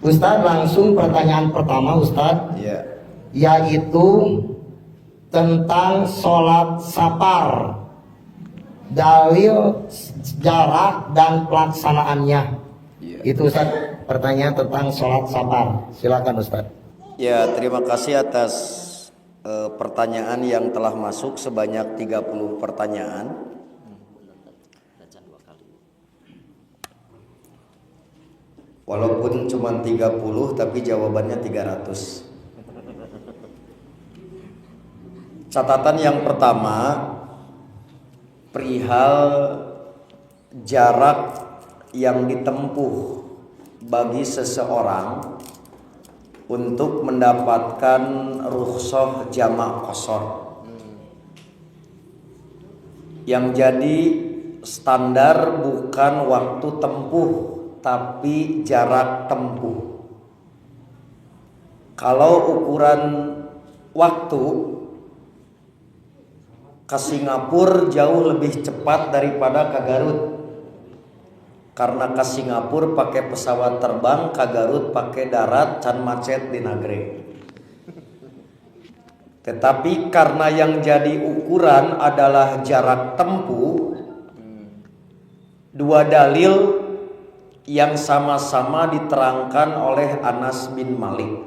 Ustadz, langsung pertanyaan pertama Ustadz, yaitu tentang sholat safar, dalil, jarak dan pelaksanaannya. Itu Ustadz, pertanyaan tentang sholat safar. Silakan Ustadz. Ya, terima kasih atas pertanyaan yang telah masuk sebanyak 30 pertanyaan. Walaupun cuma 30 tapi jawabannya 300. Catatan yang pertama, perihal jarak yang ditempuh bagi seseorang untuk mendapatkan rukhsah jamak qashar. Yang jadi standar bukan waktu tempuh tapi jarak tempuh. Kalau ukuran waktu, ke Singapura jauh lebih cepat daripada ke Garut. Karena ke Singapura pakai pesawat terbang, ke Garut pakai darat, can macet di Nagreg. Tetapi karena yang jadi ukuran adalah jarak tempuh, dua dalil yang sama-sama diterangkan oleh Anas bin Malik.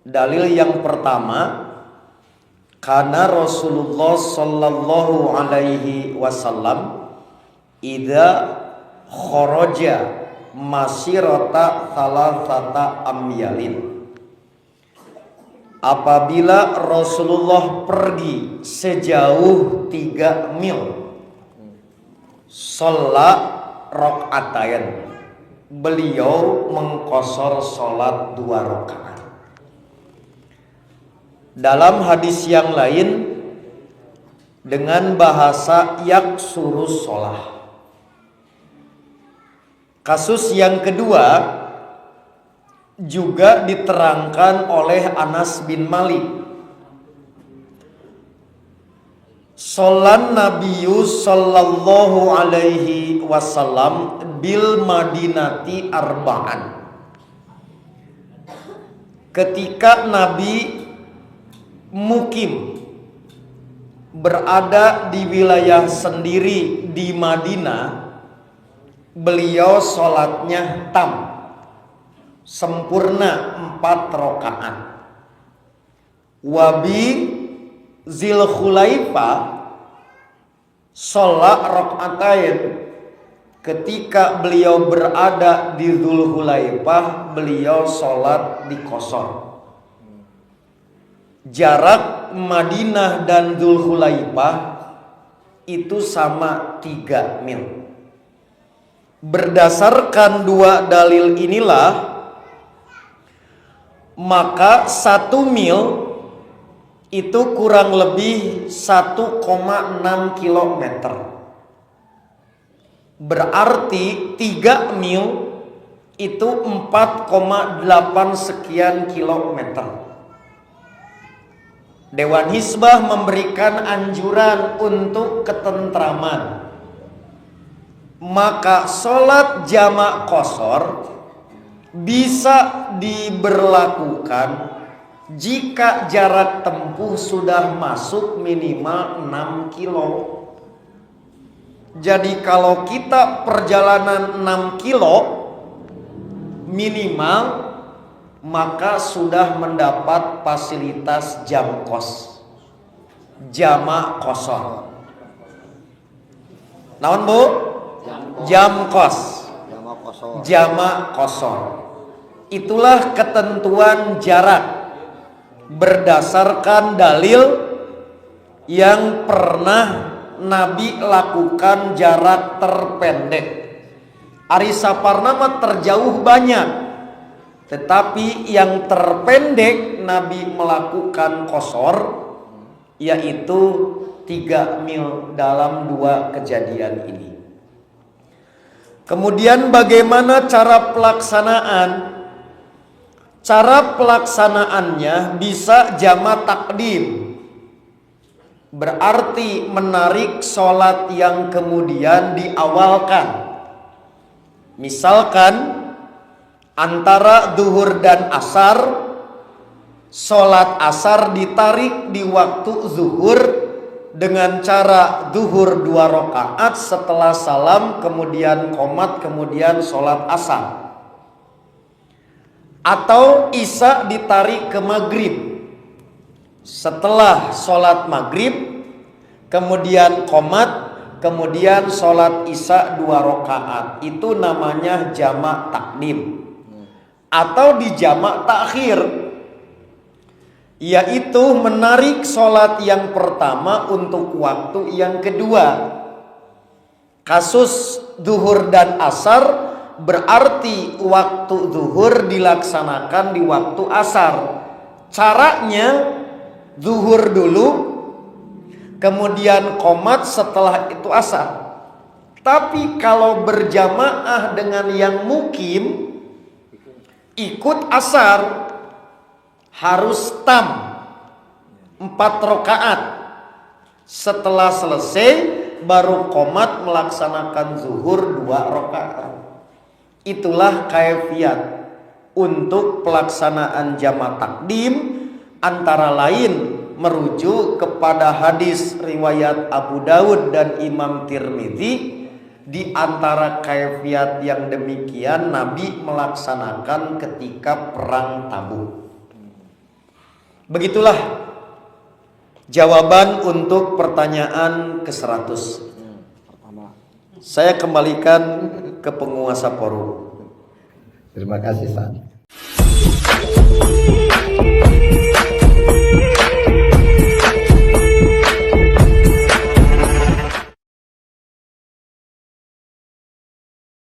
Dalil yang pertama, karena Rasulullah sallallahu alaihi wasallam idza kharaja masirata thalathata amyalin, apabila Rasulullah pergi sejauh 3 mil, sholat rok'atain, beliau mengqashar sholat 2 rakaat. Dalam hadis yang lain dengan bahasa yaksurus sholah. Kasus yang kedua juga diterangkan oleh Anas bin Malik. Sholat Nabiyu sallallahu alaihi wasallam bil Madinati arba'an. Ketika Nabi mukim, berada di wilayah sendiri di Madinah, beliau sholatnya tam, sempurna 4 rakaat. Wabi Zilkhulaifah sholat rakaatain, ketika beliau berada di Zulhulaifah beliau sholat di qashar. Jarak Madinah dan Zulhulaifah itu sama 3 mil. Berdasarkan dua dalil inilah, maka 1 mil itu kurang lebih 1,6 kilometer. Berarti 3 mil itu 4,8 sekian kilometer. Dewan Hizbah memberikan anjuran untuk ketentraman. Maka sholat jamak qashar bisa diberlakukan jika jarak tempuh sudah masuk minimal 6 kilo. Jadi kalau kita perjalanan 6 kilo minimal, maka sudah mendapat fasilitas jam kos, jamak qashar. Naon Bu? Jam kos, jamak qashar. Itulah ketentuan jarak berdasarkan dalil yang pernah Nabi lakukan jarak terpendek. Ari saparna mah terjauh banyak, tetapi yang terpendek Nabi melakukan qashar, yaitu 3 mil dalam 2 kejadian ini. Kemudian bagaimana cara pelaksanaan? Cara pelaksanaannya bisa jamak takdim, berarti menarik sholat yang kemudian diawalkan. Misalkan antara zuhur dan asar, sholat asar ditarik di waktu zuhur dengan cara zuhur 2 rakaat setelah salam, kemudian qomat, kemudian sholat asar. Atau isya ditarik ke maghrib setelah sholat maghrib, kemudian qomat, kemudian sholat isya 2 rakaat. Itu namanya jamak takdim. Atau di jamak takhir, yaitu menarik sholat yang pertama untuk waktu yang kedua. Kasus zuhur dan asar berarti waktu zuhur dilaksanakan di waktu asar. Caranya zuhur dulu, kemudian qomat, setelah itu asar. Tapi kalau berjamaah dengan yang mukim, ikut asar, harus tam 4 rakaat. Setelah selesai baru qomat melaksanakan zuhur 2 rakaat. Itulah kaifiat untuk pelaksanaan jamak takdim, antara lain merujuk kepada hadis riwayat Abu Daud dan Imam Tirmidzi. Di antara kaifiat yang demikian Nabi melaksanakan ketika perang Tabuk. Begitulah jawaban untuk pertanyaan ke-100. Saya kembalikan ke penguasa forum. Terima kasih, Pak.